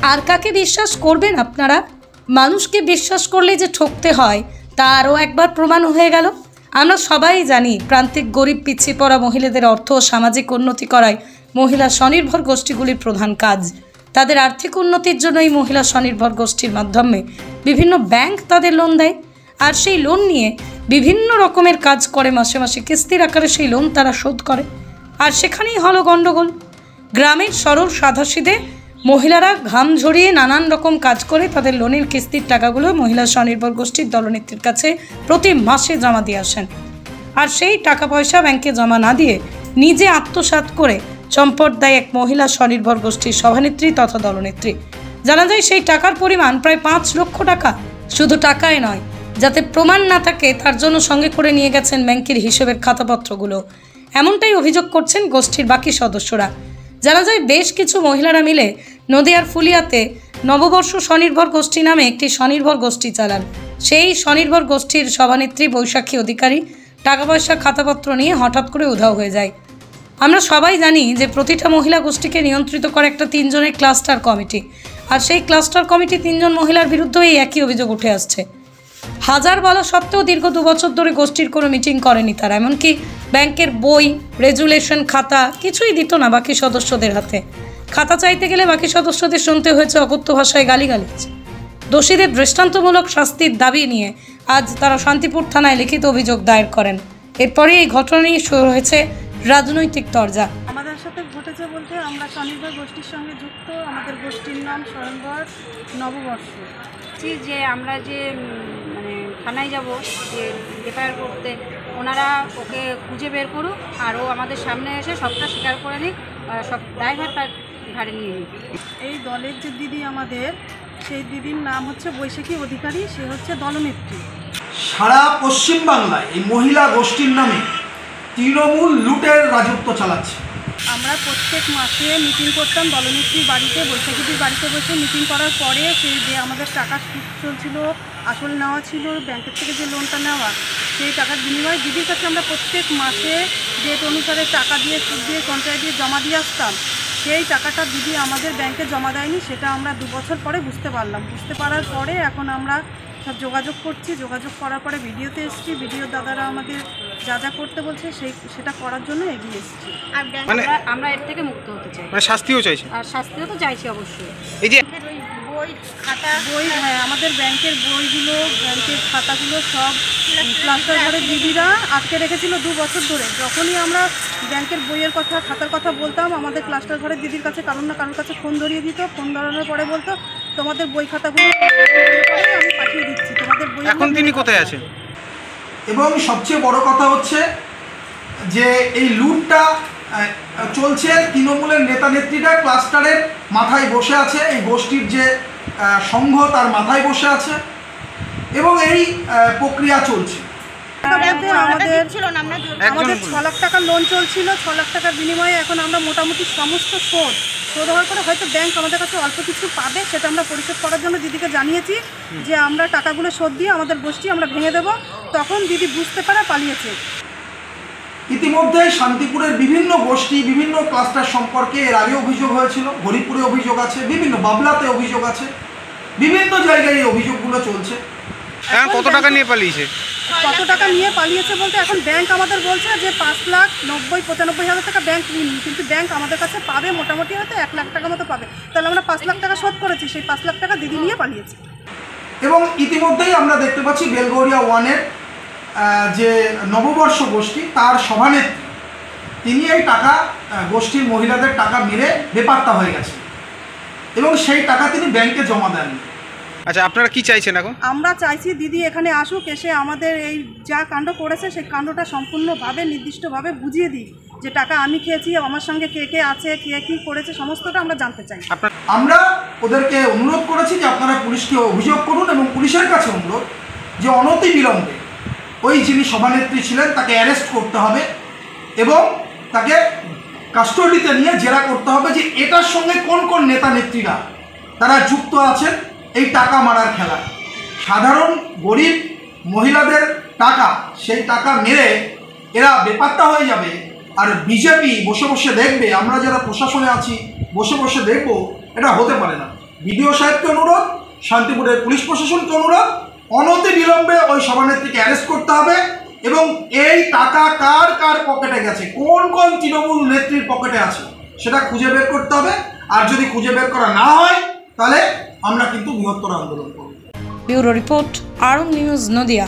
আর কাকে বিশ্বাস করবেন আপনারা? মানুষকে বিশ্বাস করলে যে ঠকতে হয় তা আরও একবার প্রমাণ হয়ে গেল। আমরা সবাই জানি প্রান্তিক গরিব পিছিয়ে পড়া মহিলাদের অর্থ ও সামাজিক উন্নতি করাই মহিলা স্বনির্ভর গোষ্ঠীগুলির প্রধান কাজ। তাদের আর্থিক উন্নতির জন্য এই মহিলা স্বনির্ভর গোষ্ঠীর মাধ্যমে বিভিন্ন ব্যাংক তাদের লোন দেয়, আর সেই লোন নিয়ে বিভিন্ন রকমের কাজ করে। মাসে মাসে কিস্তির আকারে সেই লোন তারা শোধ করে। আর সেখানেই হলো গণ্ডগোল। গ্রামের সরল সাধাসিধে মহিলারা ঘাম ঝরিয়ে নানান রকম কাজ করে তাদের লোনের কিস্তির টাকাগুলো মহিলা স্বনির্ভর গোষ্ঠীর দলনেত্রীর কাছে প্রতি মাসে জমা দিয়ে আসেন। আর সেই টাকা পয়সা ব্যাংকে জমা না দিয়ে নিজে আত্মসাৎ করে সম্পদ দেয় এক মহিলা স্বনির্ভর গোষ্ঠীর সভানেত্রী তথা দলনেত্রী। জানা যায় সেই টাকার পরিমাণ প্রায় 5 লক্ষ টাকা। শুধু টাকায় নয়, যাতে প্রমাণ না থাকে তার জন্য সঙ্গে করে নিয়ে গেছেন ব্যাংকের হিসেবের খাতাপত্রগুলো। এমনটাই অভিযোগ করছেন গোষ্ঠীর বাকি সদস্যরা। জানা যায় বেশ কিছু মহিলারা মিলে নদিয়ার ফুলিয়াতে নববর্ষ স্বনির্ভর গোষ্ঠী নামে একটি স্বনির্ভর গোষ্ঠী চালান। সেই স্বনির্ভর গোষ্ঠীর সভানেত্রী বৈশাখী অধিকারী টাকা পয়সা খাতাপত্র নিয়ে হঠাৎ করে উধাও হয়ে যায়। আমরা সবাই জানি যে প্রতিটা মহিলা গোষ্ঠীকে নিয়ন্ত্রিত করে একটা 3 জনের ক্লাস্টার কমিটি, আর সেই ক্লাস্টার কমিটি 3 জন মহিলার বিরুদ্ধেও এই একই অভিযোগ উঠে আসছে। হাজার বলা সত্ত্বেও দীর্ঘ 2 বছর ধরে গোষ্ঠীর কোনো মিটিং করেনি তারা। এমনকি ব্যাংকের বই, রেজুলেশন, খাতা কিছুই দিত না বাকি সদস্যদের হাতে। খাতা চাইতে গেলে বাকি সদস্যদের শুনতে হয়েছে অকথ্য ভাষায় গালিগালাজ। দোষীদের দৃষ্টান্তমূলক শাস্তির দাবি নিয়ে আজ তারা শান্তিপুর থানায় লিখিত অভিযোগ দায়ের করেন। এরপরে এই ঘটনা নিয়ে শুরু হয়েছে রাজনৈতিক তরজা। আমাদের সাথে ঘটেছে বলতে আমরা স্বনির্ভর গোষ্ঠীর সঙ্গে যুক্ত। আমাদের গোষ্ঠীর নাম স্বয়ম্বর নববর্ষ। যে আমরা যে মানে থানায় যাব যে এফআইআর করতে, ওনারা ওকে খুঁজে বের করুক আর ও আমাদের সামনে এসে সবটা স্বীকার করে নিক, সব ড্রাইভার তার ঘাড়ে নিয়ে নিক। এই দলের যে দিদি আমাদের, সেই দিদির নাম হচ্ছে বৈশাখী অধিকারী, সে হচ্ছে দলনেত্রী। সারা পশ্চিমবাংলায় এই মহিলা গোষ্ঠীর নামে তৃণমূল লুটের রাজত্ব চালাচ্ছে। আমরা প্রত্যেক মাসে মিটিং করতাম দলনেত্রীর বাড়িতে, বৈশাখীদের বাড়িতে বসে মিটিং করার পরে সেই যে আমাদের টাকা সুদ চলছিল, আসল নেওয়া ছিল ব্যাংকের থেকে যে লোনটা নেওয়া, সেই টাকার বিনিময়ে দিদির কাছে আমরা প্রত্যেক মাসে ডেট অনুসারে টাকা দিয়ে সুদ দিয়ে সঞ্চয় দিয়ে জমা দিয়ে আসতাম। সেই টাকাটা দিদি আমাদের ব্যাংকে জমা দেয়নি, সেটা আমরা 2 বছর পরে বুঝতে পারলাম। বুঝতে পারার পরে এখন আমরা সব যোগাযোগ করছি। যোগাযোগ করার পরে ভিডিওতে এসেছি। ভিডিও দাদারা আমাদের যা যা করতে বলছে সেটা করার জন্য এগিয়ে এসেছি। আর আমরা এর থেকে মুক্ত হতে চাই, মানে শাস্তিও চাইছি। আর শাস্তিও তো চাইছি অবশ্যই। এই যে বই খাতা বই, হ্যাঁ, আমাদের ব্যাংকের বইগুলো, ব্যাংকের খাতাগুলো সব ক্লাস্টার ঘরের দিদিরা আটকে রেখেছিল 2 বছর ধরে। যখনই আমরা ব্যাংকের বইয়ের কথা, খাতার কথা বলতাম, আমাদের ক্লাস্টার ঘরের দিদির কাছে কারোর না কারোর কাছে ফোন ধরিয়ে দিত। ফোন ধরানোর পরে বলতো তোমাদের বই খাতাগুলো আমি পাঠিয়ে দিচ্ছি, তোমাদের বই। এখন তিনি কোথায় আছেন? এবং সবচেয়ে বড় কথা হচ্ছে যে এই লুটটা চলছে, তৃণমূলের নেতা নেত্রীরা ক্লাস্টারের মাথায় বসে আছে, এই গোষ্ঠীর যে সংঘ তার মাথায় বসে আছে এবং এই প্রক্রিয়া চলছে। আমাদের 6 লাখ টাকা লোন চলছিল। 6 লাখ টাকার বিনিময়ে এখন আমরা মোটামুটি সমস্ত শোধ হওয়ার পরে হয়তো ব্যাংক আমাদের কাছে অল্প কিছু পাবে, সেটা আমরা পরিশোধ করার জন্য দিদিকে জানিয়েছি যে আমরা টাকাগুলো শোধ দিয়ে আমাদের গোষ্ঠী আমরা ভেঙে দেব। তখন দিদি বুঝতে পারে পালিয়েছে। ইতিমধ্যে শান্তিপুরের বিভিন্ন গোষ্ঠী, বিভিন্ন ক্লাস্টার সম্পর্কে এর আগে অভিযোগ হয়েছিল। হরিপুরে অভিযোগ আছে, বিভিন্ন বাবলাতে অভিযোগ আছে, বিভিন্ন জায়গায় এই অভিযোগগুলো চলছে। এখন কত টাকা নিয়ে পালিয়েছে? কত টাকা নিয়ে পালিয়েছে বলতে এখন ব্যাংক আমাদের বলছে যে 5,90,95,000 টাকা ব্যাংক নিয়ে, কিন্তু ব্যাংক আমাদের কাছে পাবে মোটামুটি হয়তো 1 লাখ টাকা মতো পাবে। তাহলে আমরা 5 লাখ টাকা শোধ করেছি, সেই 5 লাখ টাকা দিদি নিয়ে পালিয়েছে। এবং ইতিমধ্যেই আমরা দেখতে পাচ্ছি বেলগড়িয়া 1-এর যে নববর্ষ গোষ্ঠী তার সভানেত্রী, তিনি এই টাকা গোষ্ঠীর মহিলাদের টাকা মেরে বেপাত্তা হয়ে গেছে এবং সেই টাকা তিনি ব্যাংকে জমা দেননি। আচ্ছা, আপনারা কি চাইছেন এখন? আমরা চাইছি দিদি এখানে আসুক, এসে আমাদের এই যা কাণ্ড করেছে সেই কাণ্ডটা সম্পূর্ণভাবে নির্দিষ্টভাবে বুঝিয়ে দিই যে টাকা আমি খেয়েছি, আমার সঙ্গে কে কে আছে, কে কী করেছে সমস্তটা আমরা জানতে চাই। আমরা ওদেরকে অনুরোধ করেছি যে আপনারা পুলিশকে অভিযোগ করুন এবং পুলিশের কাছে অনুরোধ যে অনতি বিলম্বে ওই যিনি সভানেত্রী ছিলেন তাকে অ্যারেস্ট করতে হবে এবং তাকে কাস্টডিতে নিয়ে জেরা করতে হবে যে এটার সঙ্গে কোন কোন নেতা নেত্রীরা তারা যুক্ত আছেন এই টাকা মারার খেলা। সাধারণ গরিব মহিলাদের টাকা, সেই টাকা মেরে এরা বেপাত্তা হয়ে যাবে আর বিজেপি বসে বসে দেখবে, আমরা যারা প্রশাসনে আছি বসে বসে দেখব, এটা হতে পারে না। বিডিও সাহেবকে অনুরোধ, শান্তিপুরের পুলিশ প্রশাসনকে অনুরোধ, অনতি বিলম্বে ওই সভানেত্রীকে অ্যারেস্ট করতে হবে এবং এই টাকা কার কার পকেটে গেছে, কোন কোন তৃণমূল নেত্রীর পকেটে আছে সেটা খুঁজে বের করতে হবে। আর যদি খুঁজে বের করা না হয় তাহলে আমরা কিন্তু বৃহত্তর আন্দোলন করব। Bureau report, Arong news, Nadia.